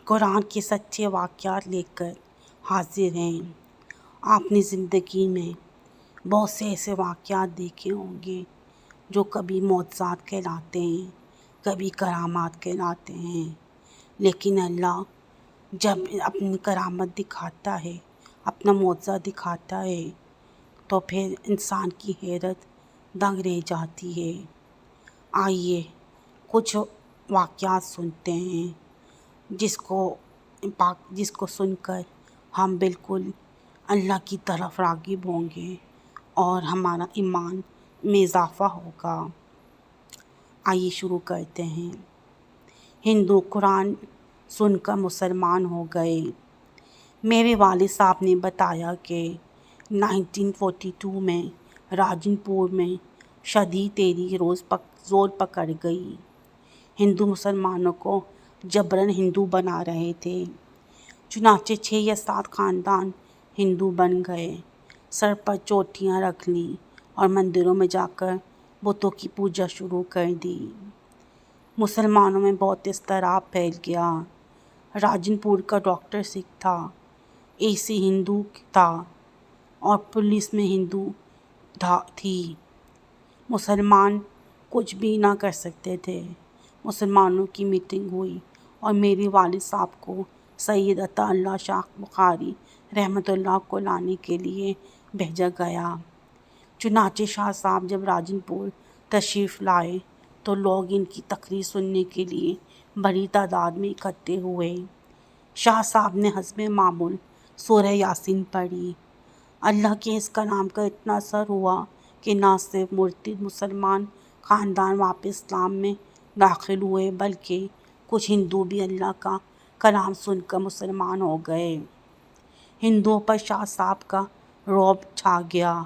قرآن کے سچے واقعات لے کر حاضر ہیں۔ آپ نے زندگی میں بہت سے ایسے واقعات دیکھے ہوں گے جو کبھی معجزات کہلاتے ہیں، کبھی کرامات کہلاتے ہیں، لیکن اللہ جب اپنی کرامت دکھاتا ہے، اپنا معجزہ دکھاتا ہے تو پھر انسان کی حیرت دنگ رہ جاتی ہے۔ آئیے کچھ واقعات سنتے ہیں جس کو سن کر ہم بالکل اللہ کی طرف راغب ہوں گے اور ہمارا ایمان میں اضافہ ہوگا۔ آئیے شروع کرتے ہیں۔ ہندو قرآن سن کر مسلمان ہو گئے۔ میرے والد صاحب نے بتایا کہ 1942 میں راجن پور میں شدید تیری زور پکڑ گئی۔ ہندو مسلمانوں کو جبراً ہندو بنا رہے تھے۔ چنانچہ 6 یا 7 خاندان ہندو بن گئے، سر پر چوٹیاں رکھ لیں اور مندروں میں جا کر بتوں کی پوجا شروع کر دی۔ مسلمانوں میں بہت اضطراب پھیل گیا۔ راجن پور کا ڈاکٹر سکھ تھا، اے سی ہندو تھا اور پولیس میں ہندو تھی۔ مسلمان کچھ بھی نہ کر سکتے تھے۔ مسلمانوں کی میٹنگ ہوئی اور میرے والد صاحب کو سید عطا اللہ شاہ بخاری رحمۃ اللہ کو لانے کے لیے بھیجا گیا۔ چنانچہ شاہ صاحب جب راجن پور تشریف لائے تو لوگ ان کی تقریر سننے کے لیے بڑی تعداد میں اکٹھے ہوئے۔ شاہ صاحب نے حسب معمول سورہ یاسین پڑھی۔ اللہ کے اس کلام کا اتنا اثر ہوا کہ نہ صرف مرتد مسلمان خاندان واپس اسلام میں داخل ہوئے بلکہ کچھ ہندو بھی اللہ کا کلام سن کر مسلمان ہو گئے۔ ہندوؤں پر شاہ صاحب کا رعب چھا گیا۔